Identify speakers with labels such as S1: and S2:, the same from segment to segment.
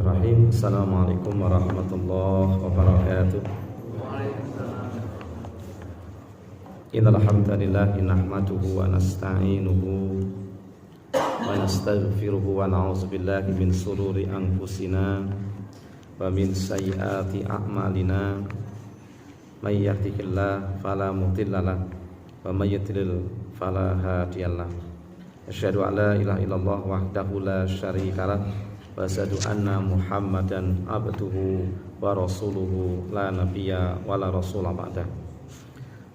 S1: Bismillahirrahmanirrahim. Assalamualaikum warahmatullahi wabarakatuh. Innal hamdalillah nahmaduhu wa nasta'inuhu wa nastaghfiruhu wa na'udzu billahi min shururi anfusina wa min sayyiati a'malina. May yahdihillahu fala mudhillalah wa may yudlil fala hadiyalah. Asyhadu an la ilaha illallah wahdahu la syarikalah wa asyhadu anna Muhammadan abduhu wa rasuluhu la nabiyya wa la rasula ba'dah.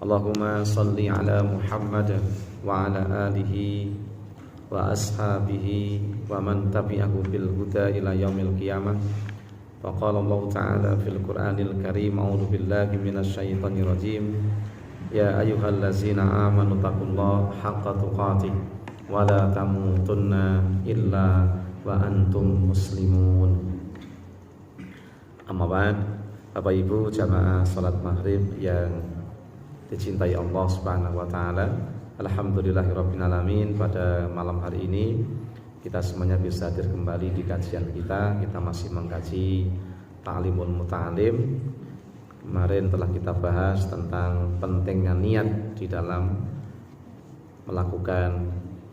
S1: Allahumma salli ala Muhammad wa ala alihi wa ashabihi wa man tabi'ahu bil huda ila yaumil qiyamah. Wa qala Allah ta'ala fil Qur'anil Karim, a'udzu billahi minasy syaithanir rajim. Ya ayyuhallazina amanu taqullaha haqqa tuqatih wa la tamutunna illa wa antum muslimun. Amma ba'd. Bapak Ibu jamaah salat maghrib yang dicintai Allah Subhanahu wa taala, alhamdulillahirabbil alamin. Pada malam hari ini kita semuanya bisa hadir kembali di kajian kita. Kita masih mengkaji Ta'limul Muta'allim. Kemarin telah kita bahas tentang pentingnya niat di dalam melakukan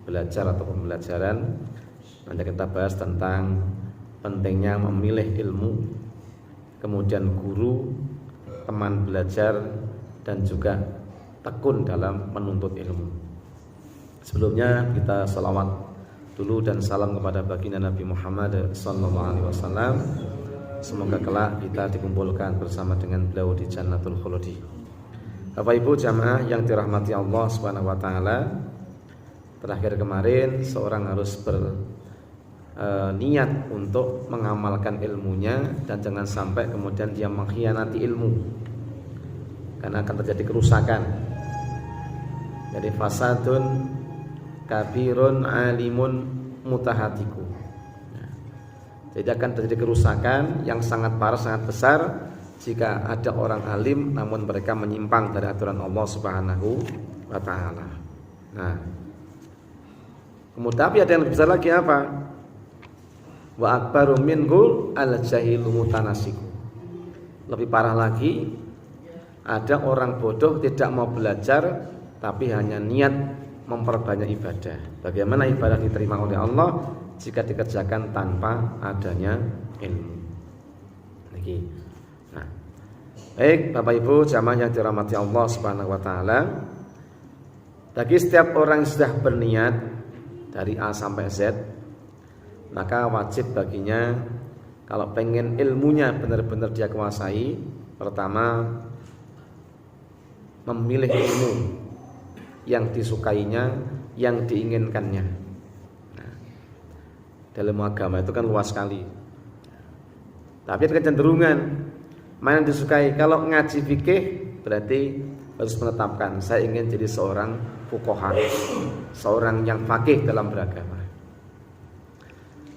S1: belajar atau pembelajaran. Nanti kita bahas tentang pentingnya memilih ilmu, kemudian guru, teman belajar, dan juga tekun dalam menuntut ilmu. Sebelumnya kita salawat dulu dan salam kepada baginda Nabi Muhammad SAW. Semoga kelak kita dikumpulkan bersama dengan beliau di Jannatul Khuludi. Bapak Ibu jamaah yang dirahmati Allah Subhanahu wa taala, terakhir kemarin seorang harus berniat untuk mengamalkan ilmunya dan jangan sampai kemudian dia mengkhianati ilmu, karena akan terjadi kerusakan. Jadi fasadun kabirun alimun mutahatiku. Jadi akan terjadi kerusakan yang sangat parah, sangat besar jika ada orang alim namun mereka menyimpang dari aturan Allah Subhanahu wa taala. Nah, kemudian tapi ada yang lebih besar lagi apa? Wa akbaru minhu al-jahilu mutanasiku. Lebih parah lagi, ada orang bodoh tidak mau belajar tapi hanya niat memperbanyak ibadah. Bagaimana ibadah diterima oleh Allah jika dikerjakan tanpa adanya ilmu? Nah, baik Bapak Ibu jamaah yang dirahmati Allah Subhanahu wa taala, bagi setiap orang yang sudah berniat dari A sampai Z, maka wajib baginya kalau pengen ilmunya benar-benar dia kuasai, pertama memilih ilmu yang disukainya, yang diinginkannya. Nah, dalam agama itu kan luas sekali. Tapi ada kecenderungan mana yang disukai. Kalau ngaji fikih berarti harus menetapkan saya ingin jadi seorang fuqaha, seorang yang faqih dalam beragama.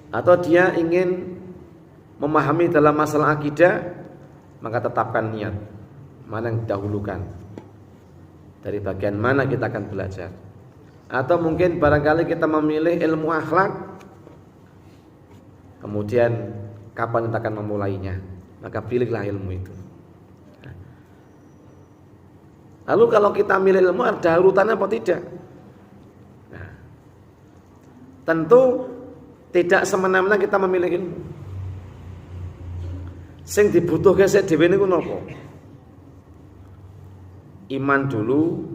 S1: Atau dia ingin memahami dalam masalah akidah, maka tetapkan niat mana yang didahulukan, dari bagian mana kita akan belajar. Atau mungkin barangkali kita memilih ilmu akhlak, kemudian kapan kita akan memulainya, maka pilihlah ilmu itu. Lalu kalau kita milih ilmu ada urutannya apa tidak? Nah, tentu tidak semena-mena kita memilih ilmu. Sing dibutuhke sik dhewe niku napa? Iman dulu,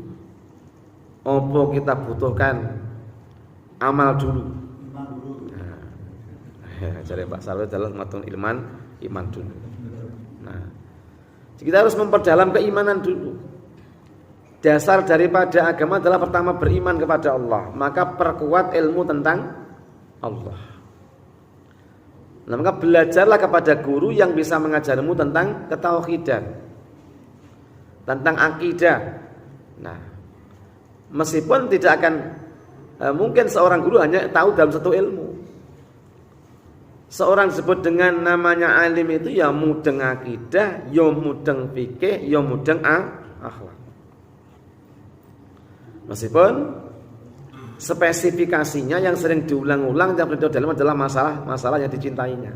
S1: apa kita butuhkan amal dulu? Nah, jadi Pak Sarwo dalam matun iman dulu. Nah, kita harus memperdalam keimanan dulu. Dasar daripada agama adalah pertama beriman kepada Allah, maka perkuat ilmu tentang Allah. Nah, maka belajarlah kepada guru yang bisa mengajarmu tentang ketauhidan, tentang akidah. Nah, meskipun tidak akan mungkin seorang guru hanya tahu dalam satu ilmu. Seorang disebut dengan namanya alim itu ya mudeng akidah, ya mudeng fikih, ya mudeng akhlak. Meskipun spesifikasinya yang sering diulang-ulang yang dalam adalah masalah yang dicintainya.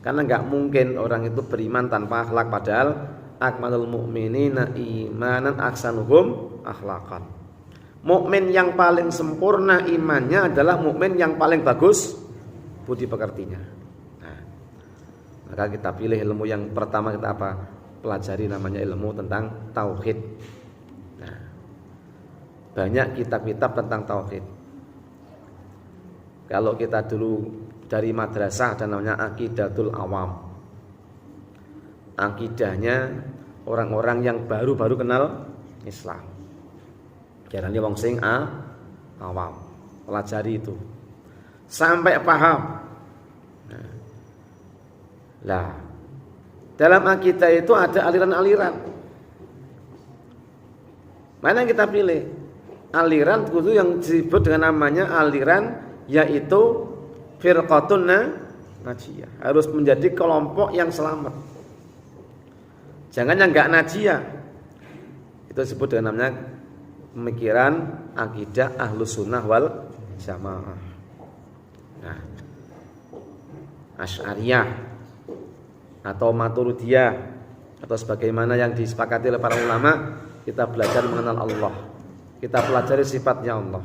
S1: Karena nggak mungkin orang itu beriman tanpa akhlak, padahal akmalul mu'minina imanan aksanuhum akhlaqan. Mukmin yang paling sempurna imannya adalah mukmin yang paling bagus budi pekertinya. Nah, maka kita pilih ilmu yang pertama, kita apa? Pelajari, namanya ilmu tentang tauhid. Nah, banyak kitab-kitab tentang tauhid. Kalau kita dulu dari madrasah ada namanya Aqidatul Awam. Akidahnya orang-orang yang baru-baru kenal Islam. Jarane wong sing awam. Pelajari itu sampai paham. Nah, dalam akidah itu ada aliran-aliran. Mana yang kita pilih? Aliran itu yang disebut dengan namanya aliran, yaitu firqatun najiyah. Harus menjadi kelompok yang selamat. Jangan yang enggak najiyah. Itu disebut dengan namanya pemikiran akidah Ahlus Sunnah wal Jamaah. Nah, Asy'ariyah atau Maturidiyah atau sebagaimana yang disepakati oleh para ulama, kita belajar mengenal Allah. Kita pelajari sifatnya Allah.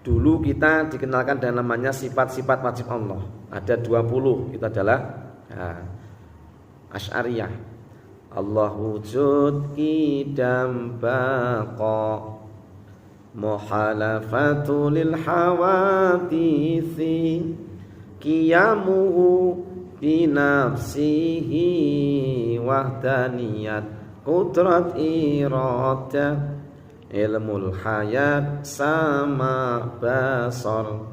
S1: Dulu kita dikenalkan dengan namanya sifat-sifat wajib Allah. Ada 20, itu adalah Asy'ariyah. Allah wujud qidam baqa muhalafatu lil hawadithi qiyamuhu binafsihi wahdaniyat qudrat iradah ilmul hayat sama basar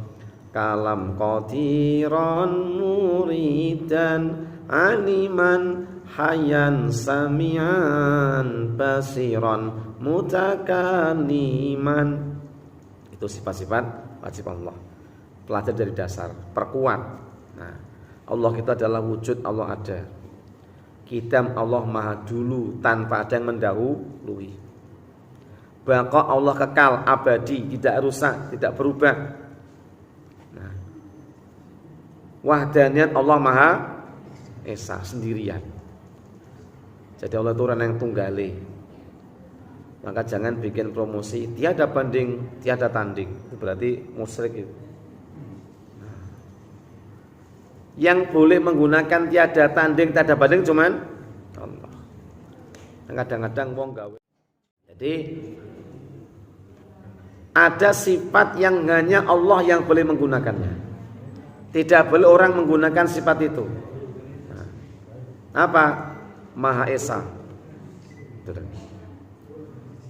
S1: kalam qadiran muridan aliman hayan samian basiran mutakaliman. Itu sifat-sifat wajib Allah. Pelajari dari dasar, perkuat. Nah, Allah kita adalah wujud, Allah ada. Qidam, Allah maha dulu tanpa ada yang mendahului. Baqa, Allah kekal, abadi, tidak rusak, tidak berubah. Nah, wahdaniyat, Allah maha esa, sendirian. Jadi Allah itu orang yang tunggale. Maka jangan bikin promosi tiada banding, tiada tanding. Itu berarti musyrik itu. Yang boleh menggunakan tiada tanding, tiada banding cuman Allah. Kadang-kadang wong gawe. Jadi ada sifat yang hanya Allah yang boleh menggunakannya. Tidak boleh orang menggunakan sifat itu. Nah, apa? Maha Esa.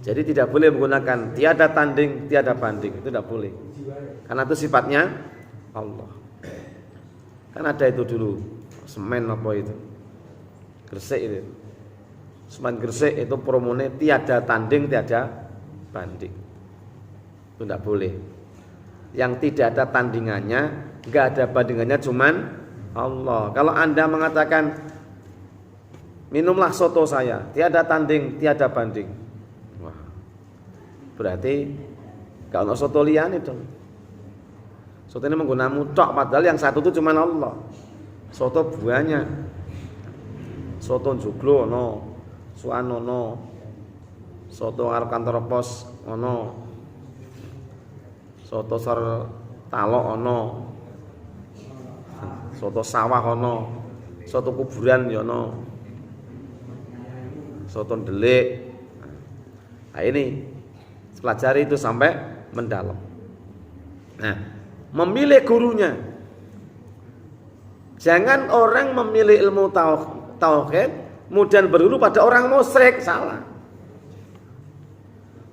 S1: Jadi tidak boleh menggunakan tiada tanding, tiada banding. Itu tidak boleh. Karena itu sifatnya Allah. Kan ada itu dulu semen apa itu, Gresik itu. Semen Gresik itu promone tiada tanding, tiada banding. Itu tidak boleh. Yang tidak ada tandingannya, enggak ada bandingannya cuman Allah. Kalau Anda mengatakan minumlah soto saya, tiada tanding, tiada banding. Wah, berarti kalau soto lian itu, soto ini menggunakan tok, padahal yang satu itu cuma Allah. Soto buahnya, soto joglo no, suano no, soto arep kantor pos ono, soto sor talok ono, soto sawah ono, soto kuburan yono, soto delik. Nah, ini pelajari itu sampai mendalam. Nah, memilih gurunya. Jangan orang memilih ilmu tauhid kemudian berguru pada orang musyrik, salah.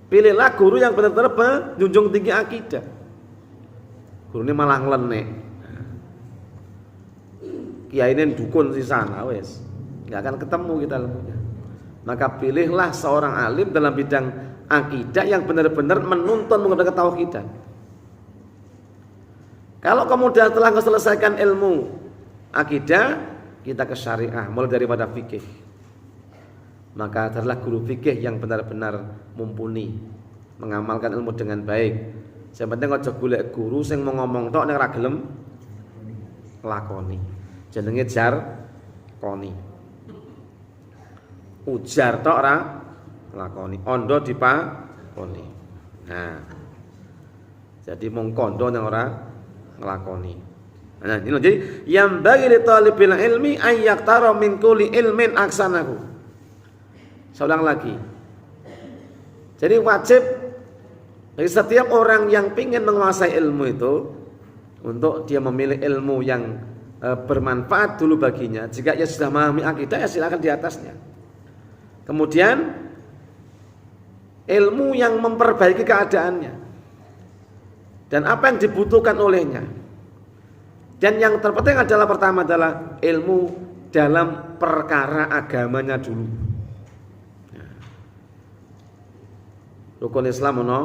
S1: Pilihlah guru yang benar-benar menjunjung tinggi akidah. Guru ini malah ngelenek. Kiai ini dukun di sana wes. Enggak akan ketemu kita ilmunya. Maka pilihlah seorang alim dalam bidang akidah yang benar-benar menuntun menggunakan tauhidan. Kalau kemudian telah selesaikan ilmu akidah, kita ke syariah, mulai daripada fikih. Maka adalah guru fikih yang benar-benar mumpuni, mengamalkan ilmu dengan baik. Yang penting aja golek guru sing mau ngomong tok nek ra gelem lakoni. jenenge jar koni. Ujar tok ora lakoni, ondo dipakoni. Nah, jadi mung kondo yang ora nglakoni. Nah, ini jadi yang bagi li talibil ilmi ayyaktara min kulli ilmin aksanahu. Saya ulang lagi. Jadi wajib bagi setiap orang yang ingin menguasai ilmu itu untuk dia memilih ilmu yang bermanfaat dulu baginya. Jika ia sudah memahami akidah, ya silakan di atasnya. Kemudian ilmu yang memperbaiki keadaannya dan apa yang dibutuhkan olehnya. Dan yang terpenting adalah pertama adalah ilmu dalam perkara agamanya dulu. Rukun Islam ono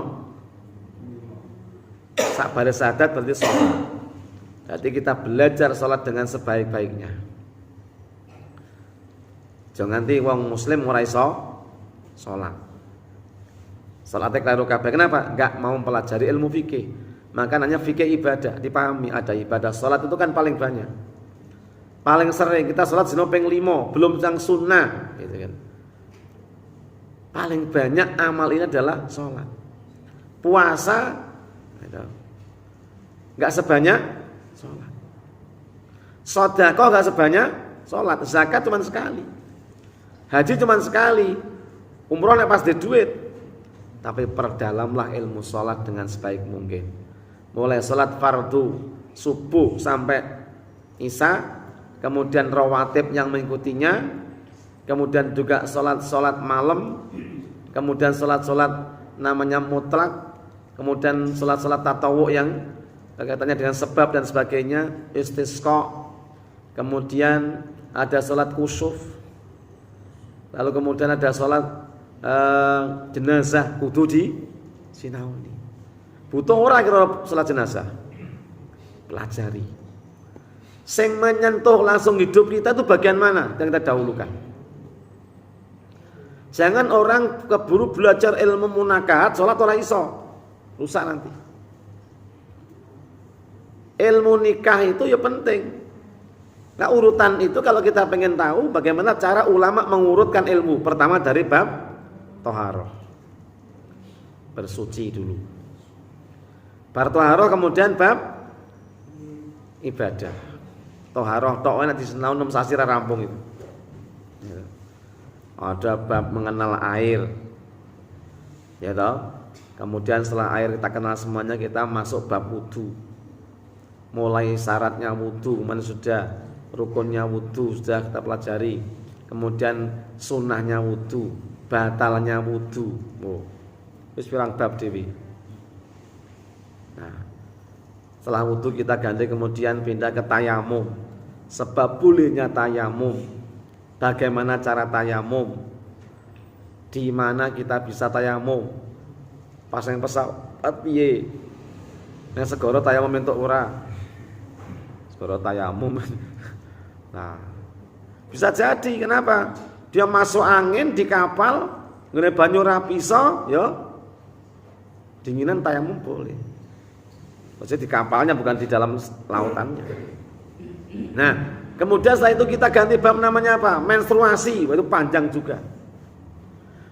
S1: sak baris syahadat berarti sholat. Jadi kita belajar sholat dengan sebaik-baiknya. Jangan nanti wong muslim ora iso sholat. Sholatnya keliru kabeh. Kenapa? Enggak mau mempelajari ilmu fikih. Makanya fikih ibadah dipahami, ada ibadah sholat itu kan paling banyak. Paling sering kita sholat dina ping 5, belum yang sunnah gitu kan. Paling banyak amal ini adalah sholat. Puasa gitu. Enggak sebanyak sholat. Sedekah enggak sebanyak sholat. Zakat cuma sekali. Haji cuma sekali. Umroh nek pas di duit. Tapi perdalamlah ilmu sholat dengan sebaik mungkin. Mulai sholat fardu subuh sampai isya, kemudian rawatib yang mengikutinya, kemudian juga sholat malam, kemudian sholat namanya mutlak, kemudian sholat tatawwu yang kaitannya dengan sebab dan sebagainya, istisqa, kemudian ada sholat kusuf, lalu kemudian ada sholat jenazah kudu di sinauni. Butuh orang kira sholat jenazah, pelajari. Sing menyentuh langsung hidup kita itu bagian mana yang kita dahulukan. Jangan orang keburu belajar ilmu munakahat, sholat ora iso, rusak nanti. Ilmu nikah itu ya penting. Nah urutan itu kalau kita pengen tahu bagaimana cara ulama mengurutkan ilmu. Pertama dari bab toharoh, bersuci dulu. Bar toharoh kemudian bab ibadah. Toharoh tok nanti sinau 6 sasi rampung itu. Ada bab mengenal air. Ya toh? Kemudian setelah air kita kenal semuanya, kita masuk bab wudu. Mulai syaratnya wudu, mana sudah, rukunnya wudu sudah kita pelajari. Kemudian sunnahnya wudu, batalnya wudu. Oh. Wis pirang bab dewi. Nah, setelah wudu kita ganti kemudian pindah ke tayamum. Sebab bolehnya tayamum. Bagaimana cara tayamum? Di mana kita bisa tayamum? Pasang pesawat piye? Nek segara tayamum entuk ora? Segara tayamum. Nah, bisa jadi kenapa? Dia masuk angin di kapal, ngene banyu ora bisa, ya dinginan tayamum boleh. Maksudnya di kapalnya bukan di dalam lautannya. Nah, kemudian setelah itu kita ganti bab namanya apa? Menstruasi, itu panjang juga.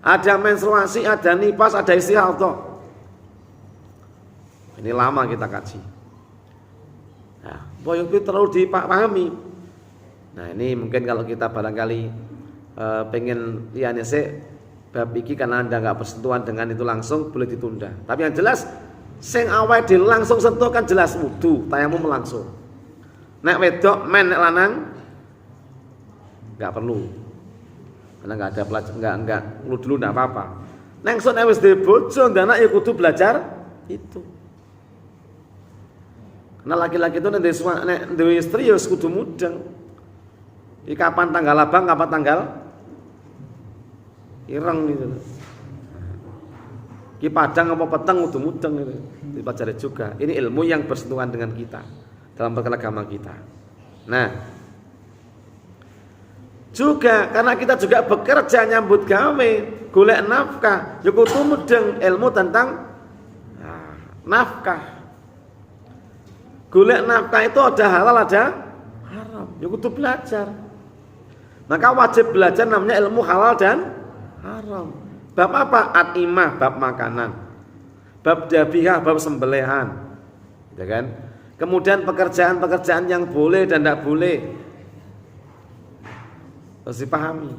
S1: Ada menstruasi, ada nifas, ada istihadah. Ini lama kita kaji. Nah, boyong itu terlalu dipahami. Nah, ini mungkin kalau kita barangkali pengen liane bab iki karena Anda nggak bersentuhan dengan itu langsung, boleh ditunda. Tapi yang jelas sing awake dhewe langsung sentuh kan jelas wudu, tayamum langsung. Nek wedok men nek lanang enggak perlu. Karena enggak ada pelajaran, enggak perlu dulu enggak apa-apa. Nek sok nek wis duwe bojo ndanak ya kudu belajar itu. Karena laki-laki itu nek duwe istri ya kudu mudeng. Iki kapan tanggal abang, kapan tanggal ireng gitu. Ki padang apa peteng kudu mudeng itu. Dipelajari juga. Ini ilmu yang bersentuhan dengan kita dalam perkara agama kita. Nah, juga karena kita juga bekerja nyambut gawe, golek nafkah, ya kudu mudeng ilmu tentang nafkah. Golek nafkah itu ada halal ada haram. haram. Ya kudu belajar. Maka wajib belajar namanya ilmu halal dan haram. Bab apa? At-imah, bab makanan. Bab dabihah, bab sembelihan. Ya kan? Kemudian pekerjaan-pekerjaan yang boleh dan tidak boleh harus dipahami.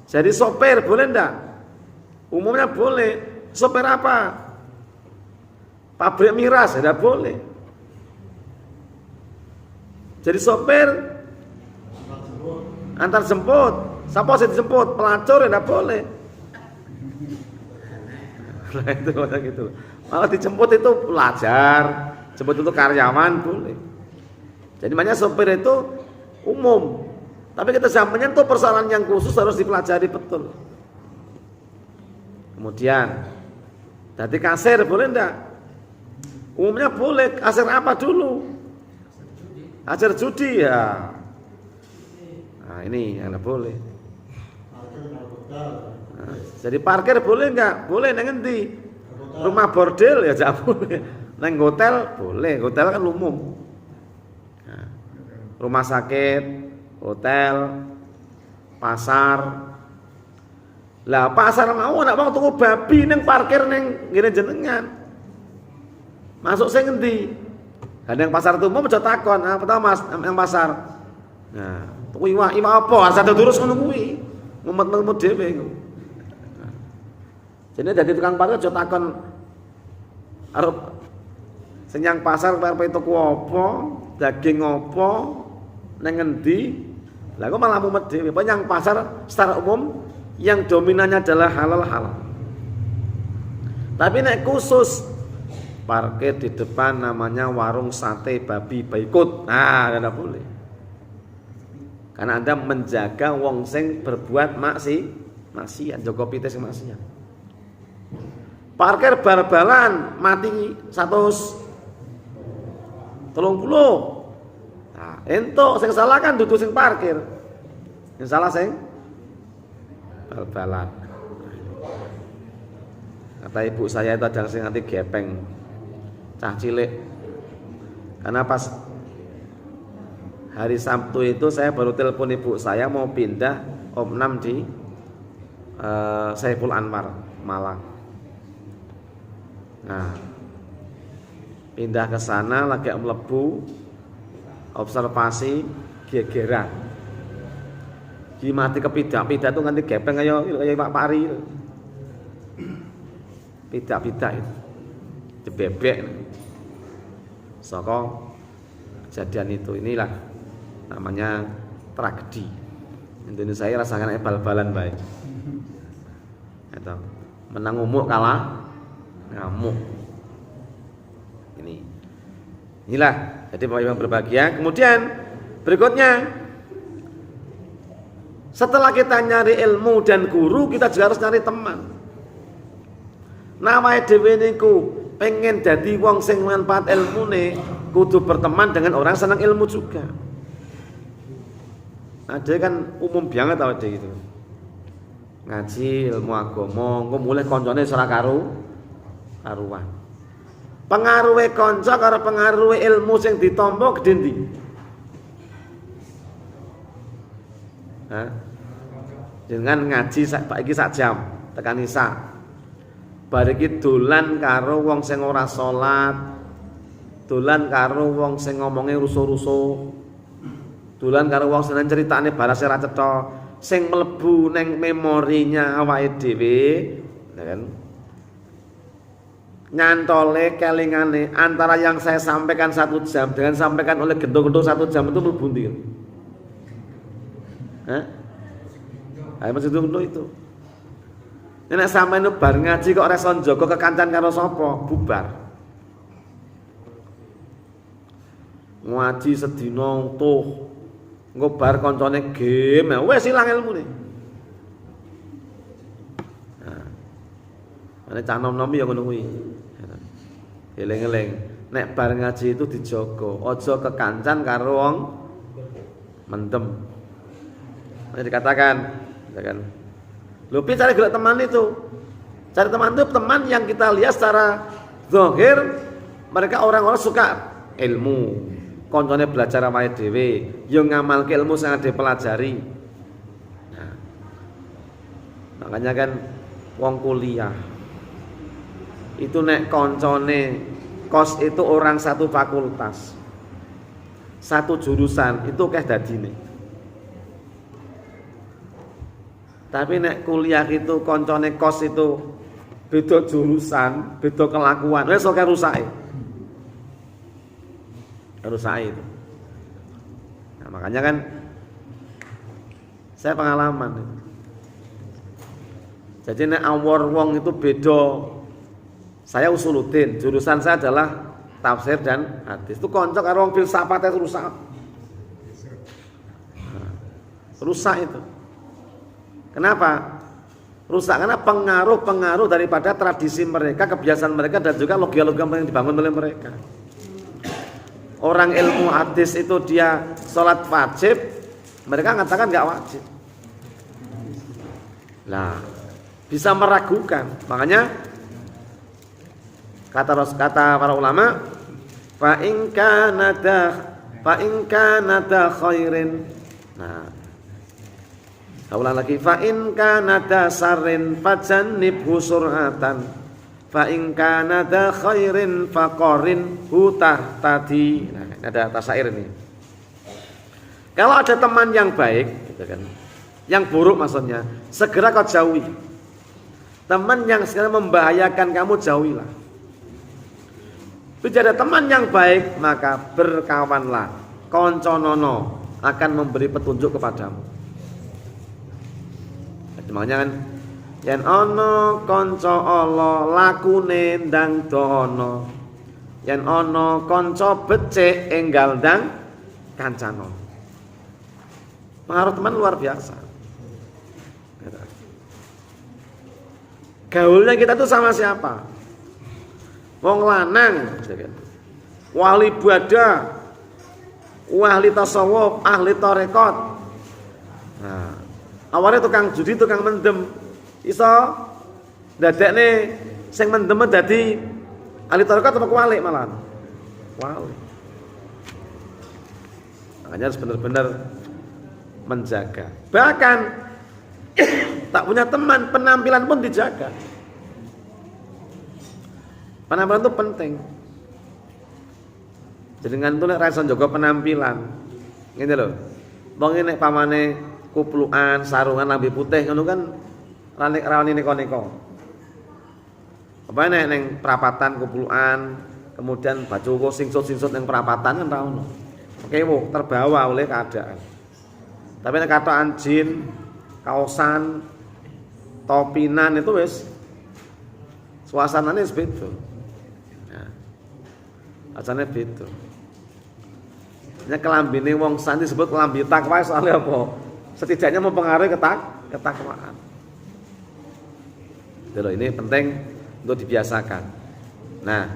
S1: Jadi sopir boleh enggak? Umumnya boleh. Sopir apa? Pabrik miras tidak boleh. Jadi sopir antar jemput. Siapa sih dijemput? Pelacur tidak boleh. Nah itu kayak gitu. Malah dijemput itu pelajar, jemput itu karyawan boleh. Jadi makanya sopir itu umum. Tapi kita zamannya tuh persoalan yang khusus harus dipelajari betul. Kemudian, jadi kasir boleh enggak? Umumnya boleh. Kasir apa dulu? Kasir judi ya. Nah ini yang enggak boleh. Nah, jadi parkir boleh enggak? Boleh nang endi? Rumah bordel ya enggak boleh. Nang hotel boleh. Hotel kan umum. Nah, rumah sakit, hotel, pasar. Lah pasar mau nak mau tuku babi ning parkir ning ngene jenengan. Masuk sing endi? Kadang pasar itu mau aja takon, apa ta Mas yang pasar? Nah, tuku iwak apa? Asal terus ngono kuwi. Mumet-mumet dhewe iku. Jadi dadi tukang parkir aja takon arep senyang pasar arep tuku apa, daging apa, ning endi? Lah kok malah mumet dhewe. Yang pasar secara umum yang dominannya adalah halal. Tapi nek khusus parkir di depan namanya warung sate babi baikut. Nah, tidak boleh. Karena Anda menjaga wong sing berbuat maksiat, jaga pite sing maksiat. Parkir bal-balan mati 130. Nah, entuk sing salah kan dudu sing parkir. Sing salah sing bal-balan. Kata ibu saya itu ada sing nanti gepeng cah cilik. Karena pas hari Sabtu itu saya baru telepon ibu saya mau pindah opnam di Saiful Anwar Malang. Nah, pindah ke sana lagi mlebu observasi gegeran. Di mati kepidak-pidak itu nganti gepeng kayak Pak Pari. Pidak-pidak itu. Dibebek. Saka kejadian itu inilah namanya tragedi. Indonesia saya rasakan bal-balan baik. Itu menang umuk kalah ngamuk. Inilah jadi Bapak Ibu berbahagia. Kemudian berikutnya setelah kita nyari ilmu dan guru, kita juga harus nyari teman. Nawae dhewe niku pengen dadi wong sing manfaat ilmune, kudu berteman dengan orang senang ilmu juga. Ada kan umum banget awake dhewe gitu. Ngaji ilmu agama, engko mulih kancane ora karuan. Pengaruhe kanca karo pengaruhe ilmu sing ditampa gedhe ndi? Dengan ngaji saiki sak jam tekan isa. Bar iki dolan karo wong sing ora salat, dolan karo wong sing ngomonge rusuh-rusuh, dolan karo wong sing ceritane barase ra cetha, sing mlebu ning memorinya awake dhewe, ya kan? Nyantole kelingane antara yang saya sampaikan 1 jam dengan sampaikan oleh gendong-gendong 1 jam itu mlebu ndi? Ayo masih dulu itu. Nek sampeyan bar ngaji kok ora iso njaga kekancan karo sapa? Bubar. Ngaji sedina utuh. Engko bar kancane game, wis ilang ilmune. Nah. Ane cah nom-nom ya ngono kuwi. Eling-eling, nek bar ngaji itu dijaga, aja kekancan karo wong mendem. Ini dikatakan, ya kan? Lebih cari golek teman itu. Cari teman itu teman yang kita lihat secara zahir mereka orang-orang suka ilmu, koncone belajar awake dhewe, ya ngamalke ilmu sing dipelajari. Nah, makanya kan wong kuliah itu nek koncone kos itu orang satu fakultas, satu jurusan itu keh dadine. Tapi nek kuliah itu koncone kos itu beda jurusan, beda kelakuan, wis oke rusake. Rusake itu. Nah, makanya kan saya pengalaman. Jadi nek awor wong itu beda. Saya usuluddin, jurusan saya adalah tafsir dan hadis. Itu kanca karo wong filsafat itu rusak. Nah, rusak itu. Kenapa? Rusak karena pengaruh-pengaruh daripada tradisi mereka, kebiasaan mereka dan juga logika-logika yang dibangun oleh mereka. Orang ilmu hadis itu dia sholat wajib, mereka mengatakan nggak wajib. Nah, bisa meragukan. Makanya kata para ulama, fa in kana da khairin. Nah, ulang lagi, fa in kana da sarrin fajannibhu sur'atan, fa in kana da khairin faqarin hutah tadi. Nah, ini ada tasyair ini. Kalau ada teman yang baik, gitu kan, yang buruk maksudnya, segera kau jauhi. Teman yang sekarang membahayakan kamu jauhilah. Bila ada teman yang baik, maka berkawanlah. Konconono akan memberi petunjuk kepadamu. Makanya kan yen ana kanca Allah lakune ndang dono, yen ana kanca becik enggal ndang kancana. Pengaruh teman luar biasa. Gaulnya kita tuh sama siapa? Wong lanang, wali ibadah, ahli tasawuf, ahli tarekat. Nah, awalnya tukang judi, tukang mendem, iso dadekne sing mendem dadi ahli tarekat apa kualik malah. Wali. Makanya harus benar-benar menjaga. Bahkan tak punya teman, penampilan pun dijaga. Penampilan itu penting. Jenengan tuh nek ra iso njaga penampilan. Ngene lho. Wong nek pamane kuplukan, sarungan lambe putih ngono kan rawani neko-neko. Apa nek ning perapatan kuplukan, kemudian baju singsut-singsut ning perapatan kan ra ono. Oke, terbawa oleh keadaan. Tapi nek katokan jin, kaosan, topinan itu wis suasanane wis beda. Nah, asane beda. Nek kelambine wong santi disebut kelambi takwa soalnya apa? Setidaknya mempengaruhi ketakwaan. Jadi ini penting untuk dibiasakan. Nah,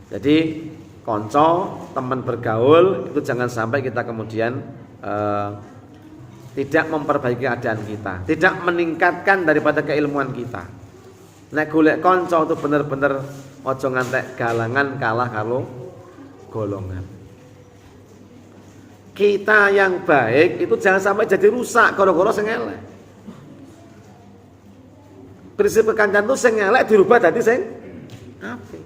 S1: jadi konco, teman bergaul itu jangan sampai kita kemudian tidak memperbaiki keadaan kita, tidak meningkatkan daripada keilmuan kita. Nek golek konco itu bener-bener ojo ngantek galangan kalah kalau golongan. Kita yang baik itu jangan sampai jadi rusak gara-gara sing elek. Prinsip kekancan itu sing elek dirubah dadi sing apik.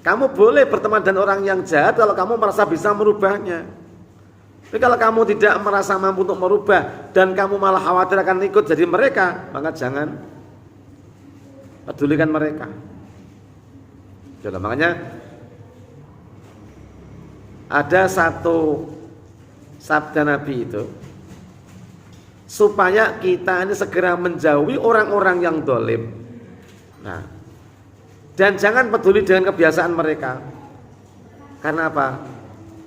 S1: Kamu boleh berteman dengan orang yang jahat kalau kamu merasa bisa merubahnya. Tapi kalau kamu tidak merasa mampu untuk merubah dan kamu malah khawatir akan ikut jadi mereka, maka jangan pedulikan mereka. Jadi, makanya ada satu sabda Nabi itu supaya kita ini segera menjauhi orang-orang yang dolim. Nah, dan jangan peduli dengan kebiasaan mereka. Karena apa?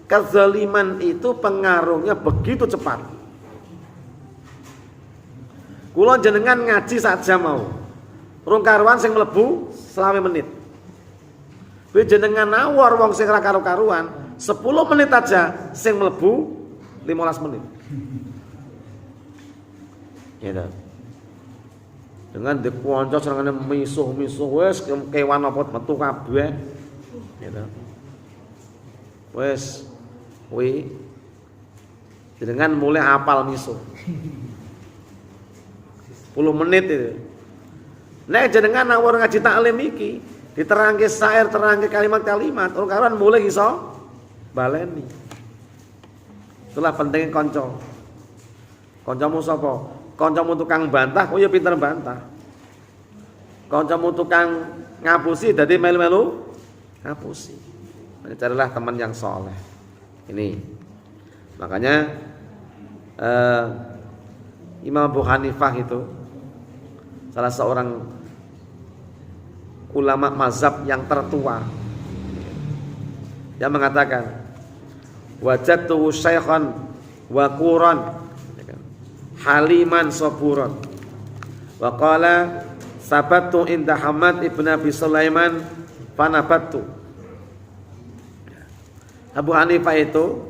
S1: Kezaliman itu pengaruhnya begitu cepat. Kula jenengan ngaji saja mau. Rong karuan sing mlebu 20 menit. Kuwi jenengan nawar wong sing ra karo-karuan 10 menit aja sing mlebu 15 menit. Ya. Dengan dikonco serangane misuh-misuh wis kewan apa metu kabeh. Ya. Wes kuwi jenengan mulai apal misuh 10 menit itu. Nek jenengan nawar ngaji taklim iki diterangke syair, terangke kalimat-kalimat, orang karuan mulai iso baleni. Itulah pentingnya kanca. Kancamu sapa? Kancamu tukang bantah, oh ya pinter bantah. Kancamu tukang ngapusi, dadi melu-melu ngapusi. Carilah teman yang soleh. Ini. Makanya Imam Abu Hanifah itu salah seorang ulama mazhab yang tertua. Yang mengatakan wajadtu syaikhan wa quran haliman saburan wa qala sabatu inda Hamad ibn Abi Sulaiman fanabattu. Abu Hanifah itu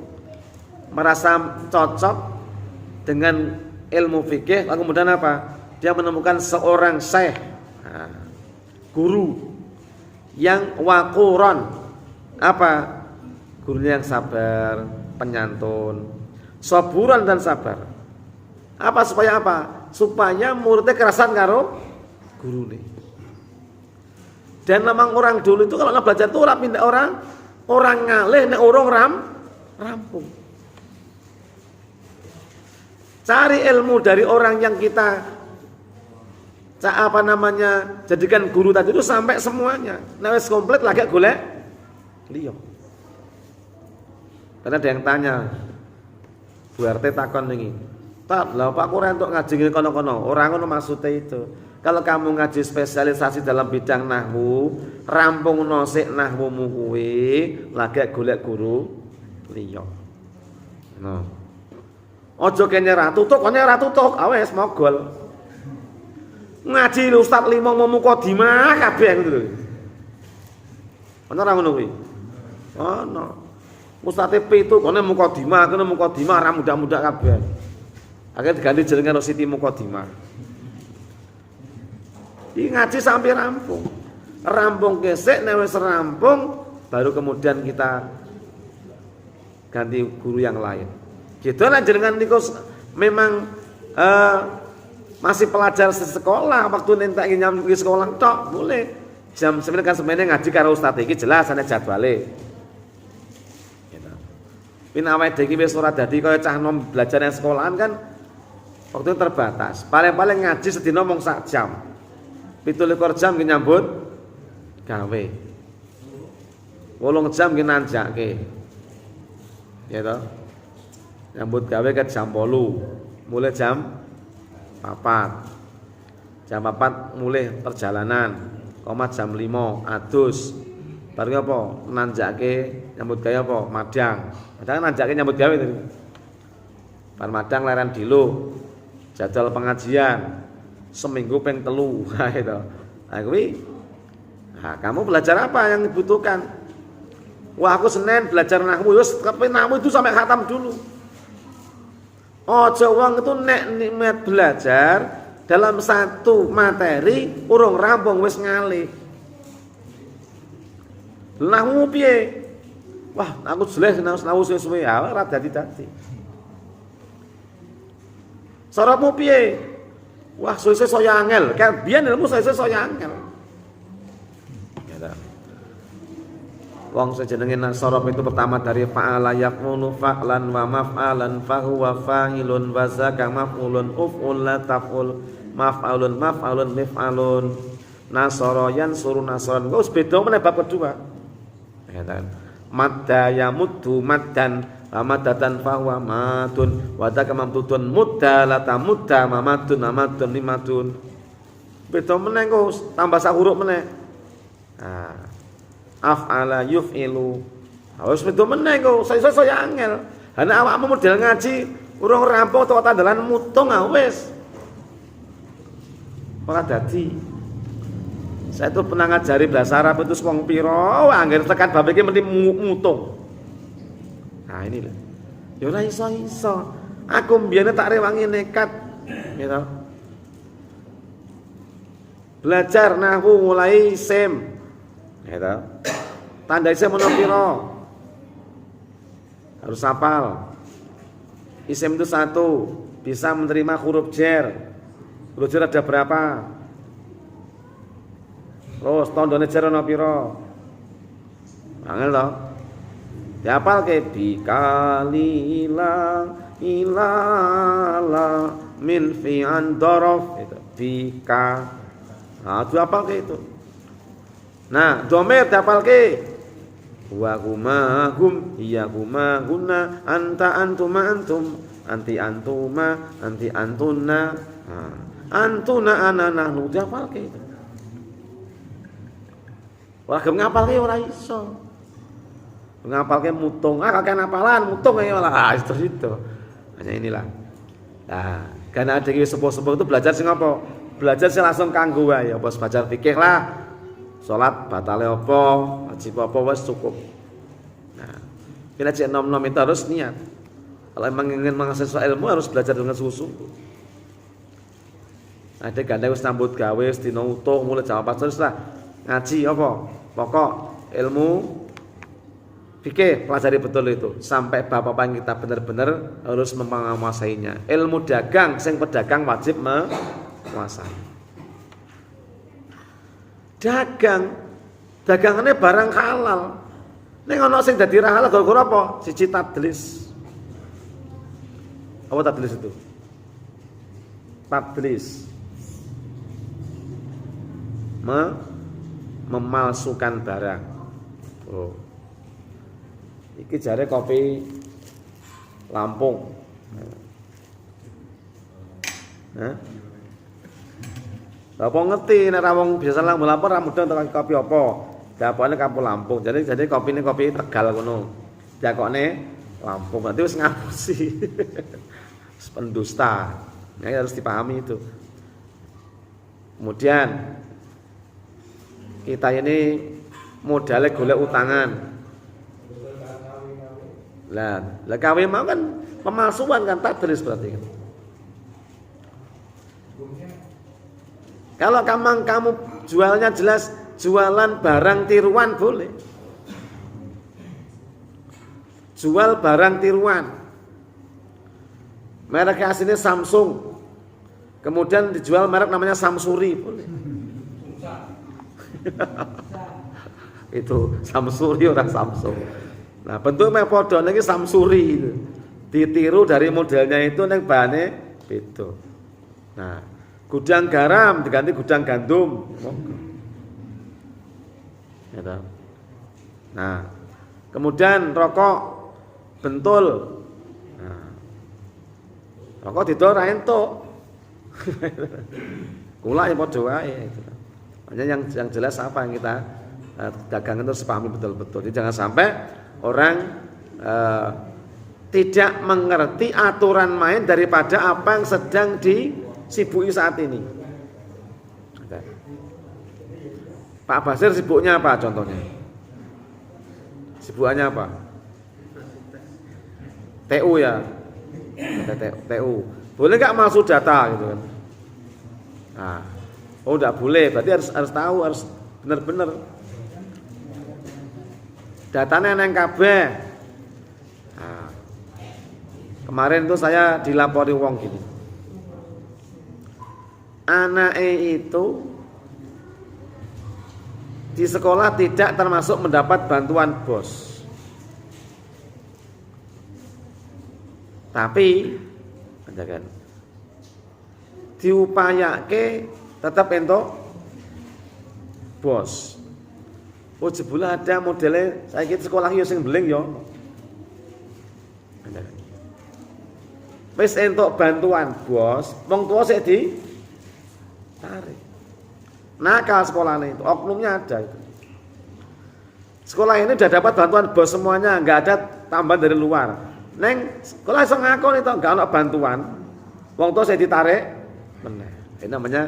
S1: merasa cocok dengan ilmu fikih, lalu kemudian apa? Dia menemukan seorang syekh, guru yang waquran, apa? Gurunya yang sabar, penyantun, saburan dan sabar. Apa supaya apa? Supaya muridnya kerasan karo guru nih. Dan memang orang dulu itu kalau belajar itu orang pindah orang ngalih nek orang rampung. Cari ilmu dari orang yang kita jadikan guru tadi itu sampai semuanya. Nah wis komplit lagi golek liya. Karena ada yang tanya, Bu RT takon niki. Pak, lha Pak ora entuk ngaji ngene kono-kono. Ora ngono maksudnya itu. Kalau kamu ngaji spesialisasi dalam bidang nahwu, rampung nosik nahwumu kuwi, lagi golek guru liya. Nah. Aja kene ra tutuk, kene ra tutuk, awes mogol. Ngaji Ustaz 5 mau mukadimah kabeh ngono lho. Ana ora ngono kuwi? Ana. Ustaz 7 kene mukadimah ra mudah-mudah kabeh. Akhirnya diganti jenenge Siti Mukadimah. Iki ngaji sampai rampung. Rampung kesek nek wis rampung baru kemudian kita ganti guru yang lain. Gitu lah jenengan niku memang masih pelajar sekolah waktu nentak nyam di sekolah tok boleh. Jam 9 kan semene ngaji karo ustaz iki jelas ana jadwale. Gitu. Pin awake dhewe wis ora dadi kaya cah nom belajar yang sekolahan kan waktu terbatas. Paling-paling ngaji sedina mung sak jam. 17 jam ki nyambut gawe. 8 jam ki nanjake. Ya toh. Nyambut gawe ke jam 8. Mulai jam 4. Jam 4 mulai perjalanan. Komat jam 5 adus. Baru apa? Nanjake nyambut gawe apa? Madang. Madang nanjake nyambut gawe itu. Bar madang leren dilu. Jadwal pengajian seminggu ping 3 gitu. Nah kuwi kamu belajar apa yang dibutuhkan? Wah aku Senin belajar nahwu wis tapi nahwu itu sampai khatam dulu. Aja wong itu nek belajar dalam satu materi urung rampung wis ngalih. Nahwu piye? Wah aku jelas nahwu suwe-suwe ya ora dadi-dadi. Sorotmu piye? Wah, suwe-suwe saya angel. Kan biyen ilmu suwe-suwe saya angel. Ya. Wong sejenenge sorop itu pertama dari fa'ala yaqulu fa'lan wa maf'alan fa huwa fa'ilun wa zaka maf'ulun uf'ul la taf'ul maf'alun mif'alun nasara yansuru nasaran. Wis beda meneh bab kedua. Ya kan. Madda yamuddu maddan amadatan fahuwa matun wadaka mamtutun mudda lata mudda mamatun amatun limatun. Beda meneh kok tambah sak huruf meneh. Af'ala yuf'ilu. Wis beda meneh kok saya angel. Ana awakmu model ngaji urung rampung tok tandalan mutung wis. Ora dadi. Saya itu pernah ngajari bahasa Arab itu wong pira angger tekan bab iki mesti mutung. Nah ini loh. Ya ora iso. Aku mbiyene tak rewangi nekat gitu. Belajar nahwu mulai sim. Gitu. Tanda isim ono pira? harus hafal. Isim itu satu, bisa menerima huruf jar. Huruf jar ada berapa? Terus tandane jar ana pira? Angel to. Dihafal ke bikalila ilala min fi'an dorof itu bika. Nah, dihafal ke itu. Nah, domir dihafal ke wa huma hum iya huma hunna anta antuma antum anti antuma anti antunna antuna ana nahnu dihafal ke itu. Ora gelem ngapalke ora iso. Ngapalke mutung, kakek hafalan mutung ae malah itu. Hanya inilah. Nah, karena ada sepuh-sepuh itu belajar sing apa? Belajar sing langsung kanggo wae, apa belajar fikih lah. Salat batale apa, wajib apa wis cukup. Nah, bila cek nom-nom itu harus niat. Kalau memang ingin mengakses ilmu harus belajar dengan sungguh-sungguh. Ada ganda wis sambut gawe wis dina utuh mulai jawab terus lah. Ngaji apa? Pokok ilmu fikih pelajari betul itu sampai bapak-bapak kita benar-benar harus menguasainya. Ilmu dagang sing pedagang wajib menguasai. Dagangannya barang halal. Ning ana sing dadi ra halal gara-gara apa? Siji tadlis. Apa tadlis itu? Tadlis. Memalsukan barang. Oh. Iki jare kopi Lampung. Hah? Apa ngerti nek ra wong biasa Lampung ra mudeng kopi apa? Dapane Kampung Lampung. Jadi kopine kopi Tegal ngono. Dakokne Lampung. Berarti wis ngapusi. Pendusta. Nah, harus dipahami itu. Kemudian kita ini modalnya golek utangan. Lah kawin mau kan pemalsuan kan tadris berarti kan. Kalau kamu jualnya jelas jualan barang tiruan boleh. Jual barang tiruan. Merek aslinya Samsung. Kemudian dijual merek namanya Samsuri boleh. Itu Samsuri orang Samsung. Nah, bentuknya padha niki Samsuri itu. Ditiru dari modelnya itu ning bahane beda. Nah, gudang garam diganti gudang gandum. Gitu. Nah, kemudian rokok bentul. Nah, rokok didol ra entuk. Kula ya padha wae. Hanya yang jelas apa yang kita dagangan terus pahami betul-betul. Jadi jangan sampai orang tidak mengerti aturan main daripada apa yang sedang disibuki saat ini. Pak Basir sibuknya apa contohnya? Sibukannya apa? TU ya. TU. Boleh nggak masuk data gitu kan? Nah, oh enggak boleh. Berarti harus tahu, harus benar-benar. Datanya neng kabeh. Nah, kemarin itu saya dilapori wong gini. Anake itu di sekolah tidak termasuk mendapat bantuan bos. Tapi kan diupayake tetap entuk bos. Oh jebule ada modelnya saiki sekolah yo sing beling yo. Wis entuk bantuan bos, wong tua sik ditarik. Nakal sekolahnya itu, oknumnya ada itu. Sekolah ini udah dapat bantuan bos semuanya, nggak ada tambahan dari luar. Neng sekolah iso ngakon itu nggak ada bantuan, wong tua saya ditarik, meneh. Ini namanya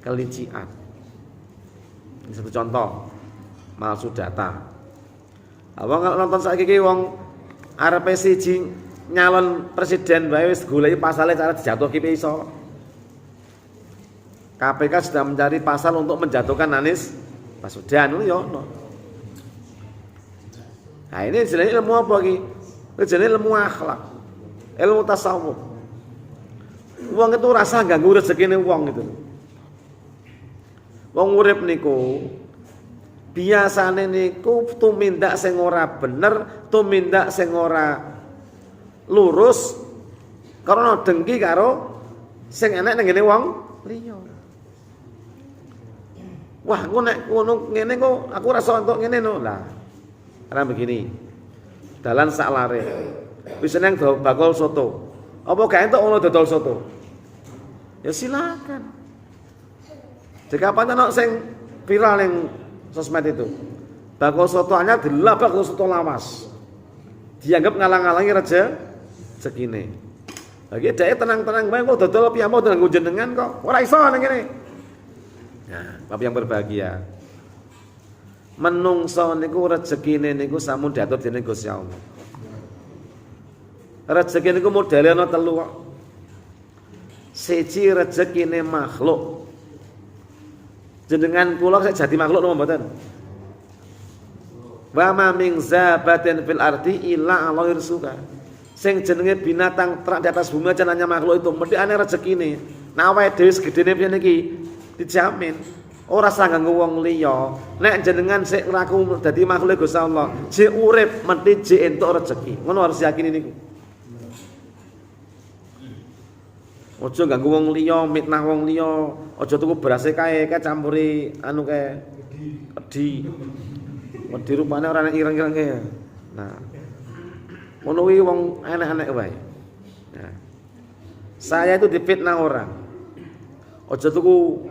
S1: kelician. Ini satu contoh malsu data. Abang kalau nonton saiki iki wong arep siji nyalon presiden wae wis goleki pasale cara dijatuhke iso. KPK sudah mencari pasal untuk menjatuhkan Anies Baswedan itu ya ono. Nah ini jelasnya ilmu apa iki? Jenenge ilmu akhlak. Ilmu tasawuf. Wong itu rasa ganggu rezekine wong gitu. Wong urip niku biasane niku tumindak sing ora bener, tumindak sing ora lurus karena dengki karo sing enek ning ngene wong liya. Wah, aku nek ngono ngene kok aku rasa entuk ngene no. Lah. Karena begini. Dalan sak lare. Wis seneng bakul soto. Apa gak entuk ono dodol soto? Ya silakan. Jika pancen sing viral ning sosmed itu. Bakul soto anyar dilabak bakul soto lawas. Dianggap ngalang-alangi rezekine. Lagi dhek tenang-tenang bae kok dodol piyambak nganggo jenengan kok. Ora iso ning kene. Nah, Bapak yang berbahagia. Menungso niku rezekine niku sampun diatur dening Gusti Allah. Rezeki niku modele ana telu kok. Siji rezekine makhluk. Jenengan kula sik jadi makhluk napa mboten? Wa ma min zabatin fil ardi illa Allah irsuka. Sing jenenge binatang di atas bumi aja nanya makhluk itu mesti ana rezekine. Nah awake dhewe segedene piye niki dijamin. Ora usah ganggu wong liya. Nek jenengan sik nglaku dadi makhluk Gusti Allah, jek urip mesti jek entuk rezeki. Ngono harus yakini niku. Aja ganggu wong liya, mitnah wong liya, aja tuku berase kae campuri anu kae edi. Wedi rupane ora nek ireng-irenge. Nah. Ngono kuwi wong enek-enek wae. Nah. Saya itu difitnah orang. Aja tuku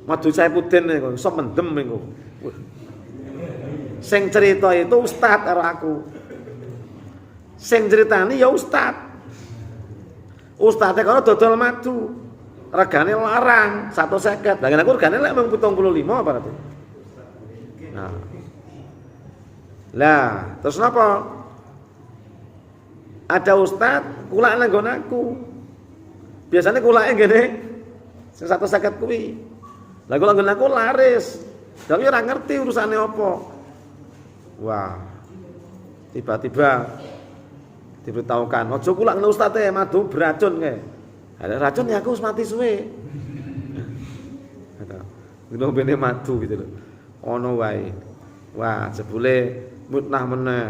S1: madu Saipudin niku iso mendem niku. Sing cerita itu ustaz karo aku. Sing critani ya ustaz. Ustaz kono dodol madu. Regane larang 150. Lah aku regane lek mung 75 apa berarti? Nah. Lah, terus napa? Ada ustaz kulak nang nggon aku. Biasanya kulake ngene sing 150 kuwi. Lah kula nggon aku laris. Tapi ora ngerti urusane apa. Wah. Tiba-tiba diberitahukan, "Aja kulak ngene ustaz e, madu beracun kae." Ada racun ya aku wis mati suwe. Ngono bene madu gitu lho. Ono wae. Wah, jebule mutnah meneh.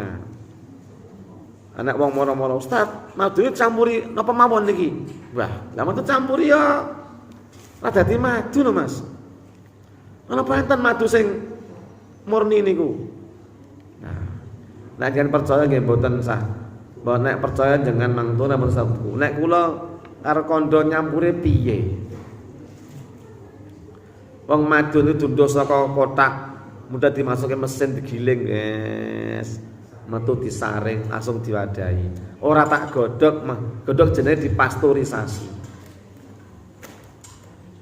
S1: Anak wong moro-moro, "Ustaz, madu campuri napa mawon niki?" Wah, lah madu campuri ya. Ora dadi madu lho, Mas. Ana pancen madu sing murni niku. Nah, nek jenengan percaya nggih mboten sah. Mbok nek percaya jangan mangtune men sabtu. Nek kula karo kandha nyampure piye? Wong madu niku dunduk saka kotak, mudah dimasukin mesin digiling, guys. Metu disaring langsung diwadahi. Ora tak godhog mah, godhog jenenge dipasturisasi.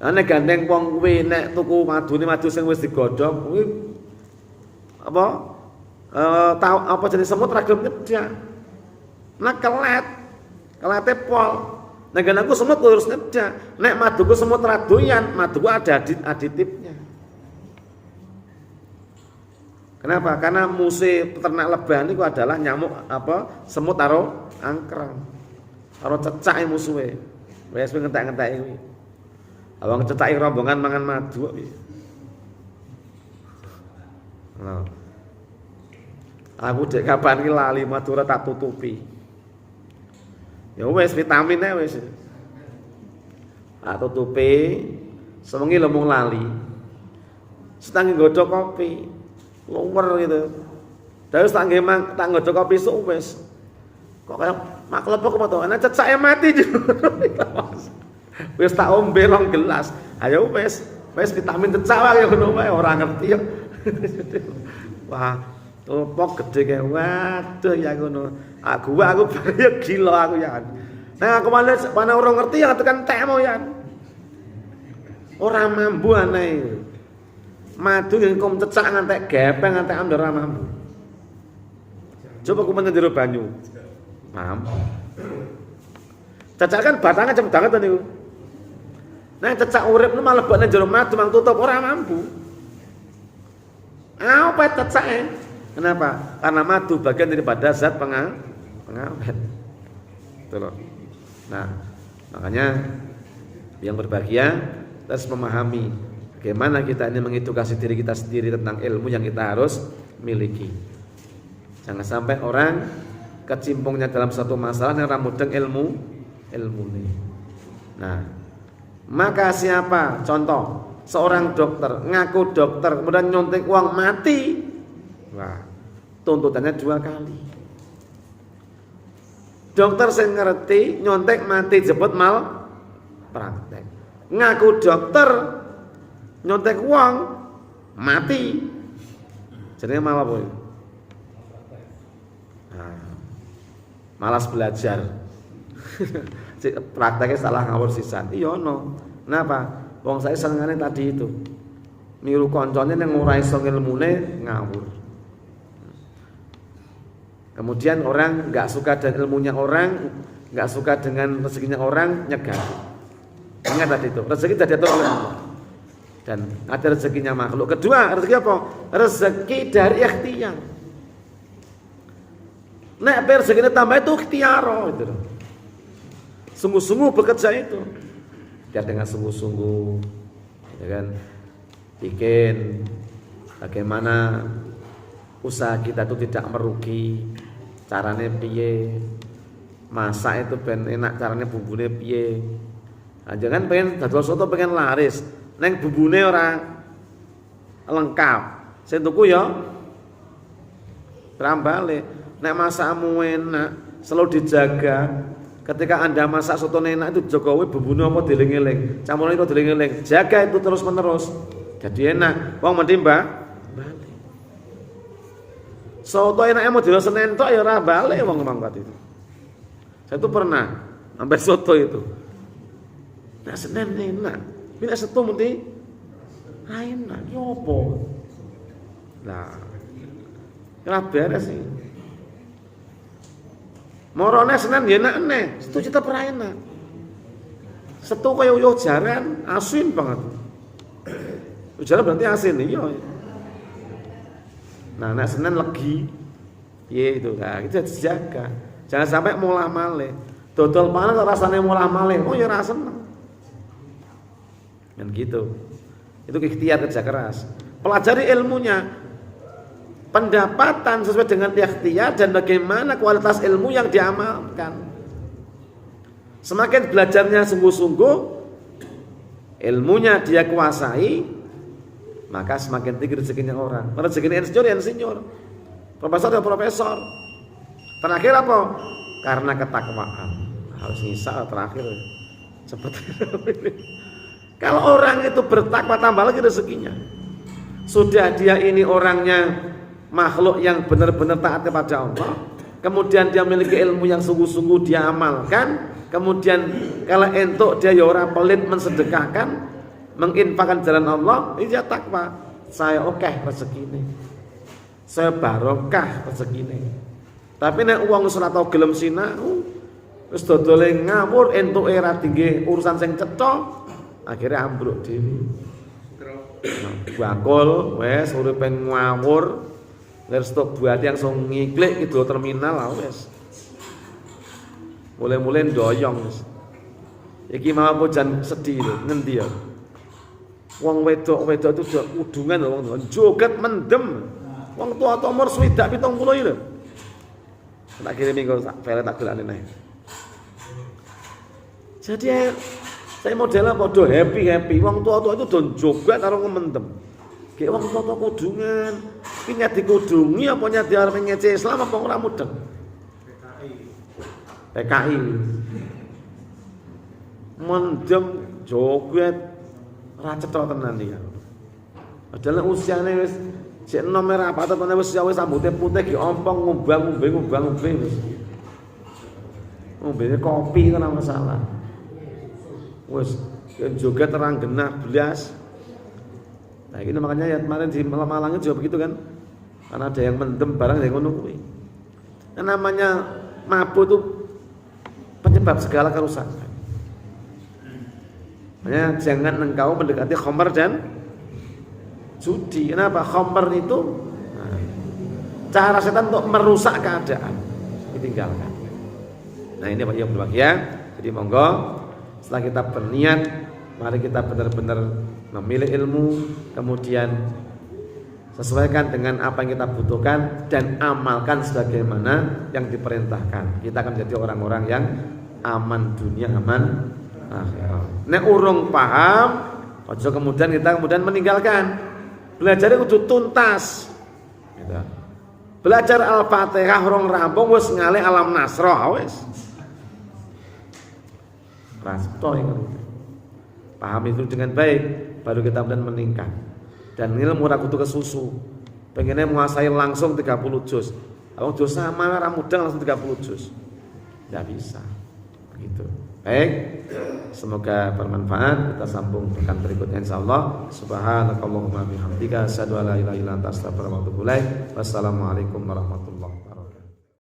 S1: Nek gandeng wong kuwi nek tuku madune madu sing wis digodhog kuwi apa tau apa jenis semut ra gelem nyedak. Nek kelete pol. Nek aku semut harus nyedak. Nek maduku semut ra doyan, maduku ada aditifnya. Kenapa? Karena musuh peternak lebah niku adalah nyamuk apa? Semut karo angkrang. Karo cecake musuhe. Wis ngentek-ngentek kuwi. Awang cecake rombongan mangan madu kok piye. Nah. Aku dek kapan iki lali madu ora tak tutupi. Ya wis vitamin ae wis. Tak tutupi sewengi lembung lali. Setangi godhog kopi. Lumer gitu. Terus tak nggodhog kopi sok wis. Kok kaya maklepok apa to? Ana cecake mati. Wis tak ombe 2 gelas. Ayo wis vitamin cecak wae ngono wae ora ngerti yo. Wah, topok gede kae. Waduh ya ngono. Aku bare gila aku ya. Nah aku mana orang ngerti ya tekan temo ya. Ora mampu aneh. Madu yang kom cecak ngantek gepeng ngantek ambil ora mampu. Coba aku menjero banyu. Mampu. Cecak kan batangnya cepet banget niku. Nah cecak urip nu malah lebokne jero madu mang tutup ora mampu. Apa cecake? Kenapa? Karena madu bagian daripada zat pengawet. Itu loh. Nah, makanya yang berbahagia harus memahami bagaimana kita ini mengedukasi diri kita sendiri tentang ilmu yang kita harus miliki. Jangan sampai orang kecimpungnya dalam satu masalah yang ramudeng ilmu ini. Nah, maka siapa? Contoh, seorang dokter ngaku dokter kemudian nyontek uang mati. Wah, tuntutannya 2 kali. Dokter saya ngerti nyontek mati jebut mal praktek. Ngaku dokter nyontek uang mati. Jadinya malah boy. Nah, malas belajar. Prakteknya salah ngawur sisan. Iya no. Kenapa? Wong saya senengane tadi itu. Niru koncone yang ora iso ilmune ngawur. Kemudian orang enggak suka dengan ilmunya orang, enggak suka dengan rezekinya orang, nyegah. Ingat tadi itu, rezeki tidak diatur oleh Allah. Dan ada rezekinya makhluk. Kedua, rezeki apa? Rezeki dari ikhtiar. Nek rezekinya tambah itu ikhtiar itu. Sungguh-sungguh bekerja itu. Dia dengan sungguh-sungguh, ya kan? Bikin bagaimana usaha kita itu tidak merugi. Caranya piye? Masak itu ben enak, caranya bumbune piye? Nah, jangan pengen dodol soto pengen laris, neng bumbune ora lengkap. Sing tuku ya trambale. Nek masakmu enak, selalu dijaga. Ketika Anda masak soto enak itu Jokowi bumbune apa dieling-eling, campurane itu dieling-eling. Jaga itu terus-menerus. Jadi enak. Wong mending balik. Soto enaknya mau dilo Senin tok ya ora balik wong mangkat itu. Saya tuh pernah sampai soto itu. Nah Senin enak, bila Setu mesti enak, ya apa? Lah, ora beres sih. Morone Senin ya enak, Setu tetep ora enak. Setu kaya uyuh jaran, asin banget. Jaran berarti asin, iya. Nah, nek Senin legi, iya itu kan, itu dijaga. Jangan sampai mulah malih. Dodol panas rasanya mulah malih, oh ya rasa seneng. Dan gitu. Itu ikhtiar kerja keras. Pelajari ilmunya. Pendapatan sesuai dengan ikhtiar dan bagaimana kualitas ilmu yang diamalkan. Semakin belajarnya sungguh-sungguh, ilmunya dia kuasai, maka semakin tinggi rezekinya orang. Rezekinya insinyur ya insinyur, profesor ya profesor. Terakhir apa? Karena ketakwaan. Harus nyisa terakhir. Seperti ini. Kalau orang itu bertakwa tambah lagi rezekinya. Sudah dia ini orangnya makhluk yang benar-benar taat kepada Allah. Kemudian dia memiliki ilmu yang sungguh-sungguh dia amalkan. Kemudian kalau entuk dia ya ora pelit mensedekahkan, menginfakkan jalan Allah, ini dia takwa. Saya oke rezeki ini, saya barokah rezeki ini. Tapi nek uang wis ora tau gelem sinau, wis dodole ngawur entuk era tinggi urusan sing cetha, akhirnya ambruk dhewe. Bakul wis uripe ngawur, ngerstok buat yang sing ngiklik gitu terminal wis. Mulai-mulai ndoyong wis. Iki mau jan sedih lho, ngendi ya? Wong wedok-wedok itu udah udungan wong joget mendem. Wong tua-tua umur 70 70 iki lho. Tak kirim minggu file tak delane neh. Jadi saya modelnya padha happy. Wong tua-tua itu don joget karo ngemendem. Kayak wong tua-tua kudungan. Iki nyati kudungi apa nyati arep ngece Islam apa ora mudeng? PKI. Mendem joget ora cetha tenan iki. Padahal usiane wis sik enom merah apa tetene wis rambute putih diompong ngumbang wis. Ngombene kopi itu ora masalah. Wis joget terang genah blas. Nah ini makanya ya kemarin di Malang juga begitu kan. Karena ada yang mendem barang yang ngono kuwi. Nah, namanya mabuk itu penyebab segala kerusakan. Makanya jangan engkau mendekati khamr dan judi. Kenapa? Khamr itu cara setan untuk merusak keadaan. Ditinggalkan. Nah ini Pak yang berbahagia. Jadi monggo setelah kita berniat, mari kita benar-benar memilih ilmu, kemudian sesuaikan dengan apa yang kita butuhkan dan amalkan sebagaimana yang diperintahkan. Kita akan menjadi orang-orang yang aman dunia, aman akhirat. Nek urung paham, ojo kemudian kita meninggalkan. Belajar kudu tuntas. Gitu. Belajar Al-Fatihah rong rampung wis ngalih Alam Nasrah wis. Rasto yang paham itu dengan baik, baru kita kemudian meningkat. Dan ilmu ora kudu kesusu. Pengennya menguasai langsung 30 juz. Kalau juz sama ora mudah langsung 30 juz. Enggak bisa. Begitu. Baik. Semoga bermanfaat. Kita sambung pekan berikutnya insyaallah. Subhanakallahumma bihamdika asyhadu an la ilaha illa anta astaghfiruka wa atubu ilaik. Wassalamualaikum warahmatullahi wabarakatuh.